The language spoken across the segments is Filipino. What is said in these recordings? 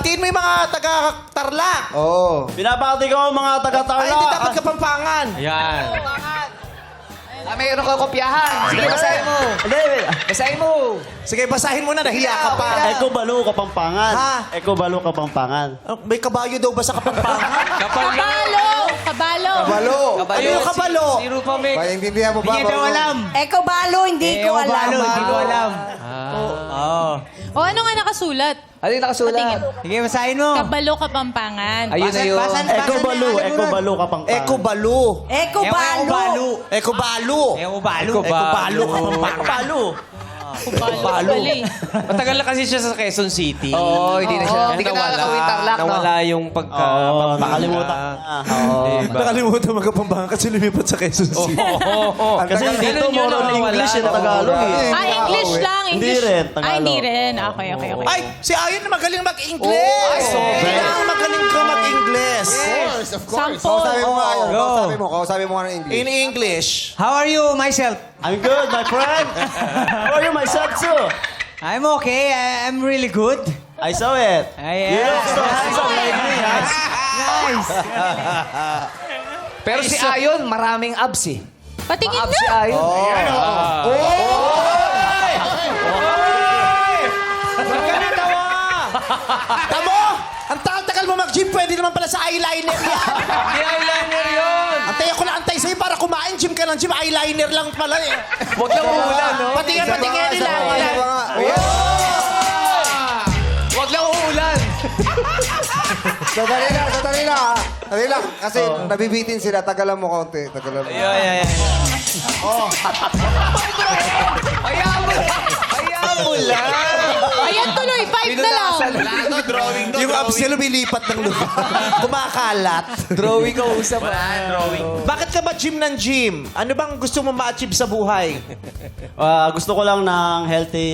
Batiin mo yung mga taga-Tarlac. Oo. Binabati ko ang mga Ay, taga-Tarlac. hindi dapat Kapampangan. Yan. Mayroon ka kopyahan. Sige, basahin mo. Basahin mo. Sige, basahin mo na. Nahiya ka pa. Eko Balo, Kapampangan. Ha? Eko Balo, Kapampangan. May kabayo daw ba sa Kapampangan? Kabalo! Kabalo! Balo. Ano yung kabalo? Si Rupa Mek. Paintindihan mo ba? Hindi daw alam. Eko balo, hindi ko alam. Hindi ko alam. O ano nga nakasulat? Ano yung nakasulat? Sige, basahin mo. Kabalo Kapampangan. Ayun na yun. Eko Balo, Eko Balo, Kapampangan. Eko Balo. Eko balo! Eko Balo. Eko balo. Eko Balo, Kapampangan. Balo. Balo. Matagal na kasi siya sa Quezon City. Oo, hindi na siya. Hindi ka Nawala. nakakawin Tarlac, no? Nawala yung Oo, nakalimutan. Diba? Nakalimutan magkapampangan kasi lumipat sa Quezon City. Kasi dito, more on English yung Tagalog eh. English lang. Hindi English. rin, Tagalog. Hindi rin. Okay. Ay, si Ayon na magaling mag-English. Kailangan magaling ka mag-English. Of course. Sample. Kausapin mo nga yun. Go. Kausapin mo nga ng English. In English. How are you, myself? I'm good, my friend. How are you, myself too? I'm okay. I'm really good. I saw it. Ay, You look so handsome like me, ha? Nice. Pero si Ayon, maraming abs eh. Patingin Abs si nga. Ayon. Tamo! Ang tagal mo mag-gym, pwede naman pala sa eyeliner yan. Hindi eyeliner yun. Antay ako na antay sa'yo para kumain. Gym ka ng gym, eyeliner lang pala eh. Huwag lang uulan, no? Patingin nila. Huwag lang uulan. Sandali lang. Kasi nabibitin sila. Tagalan mo konti. Tagalan mo. Ay. Hayaan mo lang. Ayan tuloy. 5 na lang. Yung abs niya lumilipat ng lugar. Kumakalat. Drawing ka usap. Bakit ka ba gym ng gym? Ano bang gusto mo ma-achieve sa buhay? Gusto ko lang ng healthy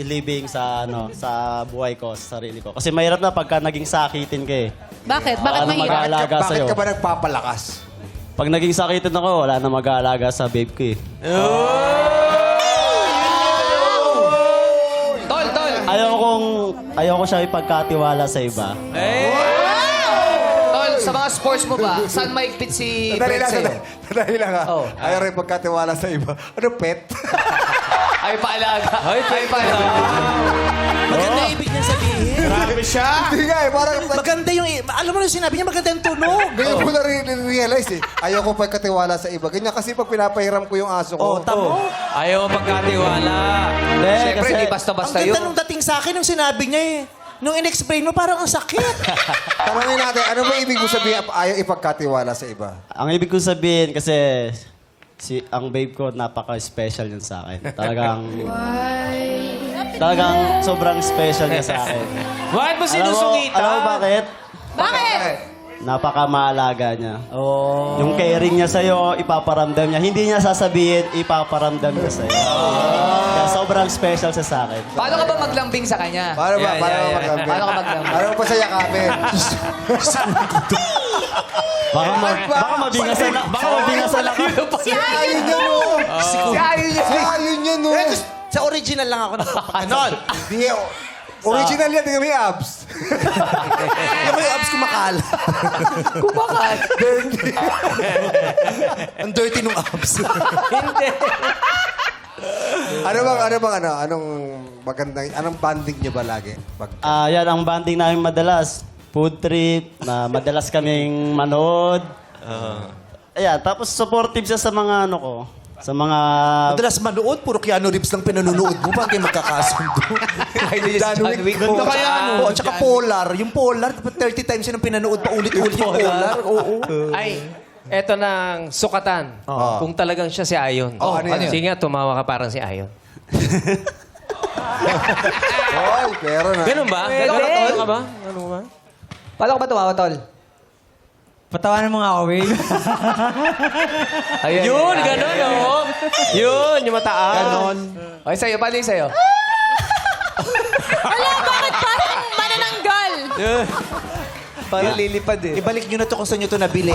living sa sa buhay ko, sa sarili ko. Kasi mahirap na pagka naging sakitin ka eh. Bakit? Bakit Wala na mahirap? mag-aalaga Bakit sa'yo. ka ba nagpapalakas? Pag naging sakitin ako, wala na mag-aalaga sa babe ko eh. Tol. Ayoko siya ipagkatiwala sa iba. Tol, sa mga sports mo ba, saan maigpit si Fred sa'yo? Sandali lang ha. Oh. Ayaw rin pagkatiwala sa iba. Ano, pet? Ay, paalaga. Ay, paalaga. Maganda yung ibig niya sabihin. Grabe siya! Hindi nga eh. Parang Maganda yung... Alam mo na yung sinabi niya, maganda yung tunog. ngayon ko na-realize eh. Ayaw ko pagkatiwala sa iba. Ganyan kasi pag pinapahiram ko yung aso ko. Oh, tamo. Ayaw magkatiwala. Hindi, Siyempre, kasi di Ang basta-basta ganda yun. nung dating sa akin nung sinabi niya eh. Nung in-explain mo, parang ang sakit. Tanongin natin, ano ba ibig mo sabihin ayaw ipagkatiwala sa iba? ang ibig ko sabihin kasi ang babe ko napaka-special yun sa akin. Talagang sobrang special niya sa akin. Bakit mo sinusungitan? Alam mo bakit? Bakit? Napaka-maalaga niya. Yung caring niya sa'yo, ipaparamdam niya. Hindi niya sasabihin, ipaparamdam niya sa'yo. Kaya sobrang special siya sa akin. Paano ka ba maglambing sa kanya? Paano ba? Paano ka maglambing? Paano ka maglambing? Paano pa sa yakapin? Baka mabingasan na. Baka mabingasan na ka. Si Ayon. Ayun yan o. Si Ayon yun. Si ayun yan o. Sa original lang ako nagpapakanon. Di, original yan, hindi may abs. Alam mo yung abs kumakalat. Kumakat. Ang dirty nung abs. Anong magandang, anong banding niyo ba lagi? Yan ang banding namin madalas. Food trip, na madalas kaming manood. Ayan, tapos supportive siya sa mga sa mga... Madalas manood, puro Keanu Reeves lang pinanunood mo. Bakit kayo magkakasundo? John Wick. Ganito kaya ano? At saka Polar. Yung Polar, 30 times yun ang pinanood pa ulit-ulit yung Polar. Oo. Ay, eto ng sukatan. Kung talagang siya si Ayon. ano yan? Sige nga, tumawa ka parang si Ayon. Oy, pero na. Ganun ba? Ganun ka ba? Ganun ba? Paano ka ba tumawa, Tol? Patawanan mo nga ako, Will. Ayun. Yun, ganun, oh. Yun, yung mataas. Ganon. Okay, sa'yo. Paano yung sa'yo? Wala, bakit parang manananggal? Parang lilipad eh. Ibalik nyo na to kung saan nyo to nabili.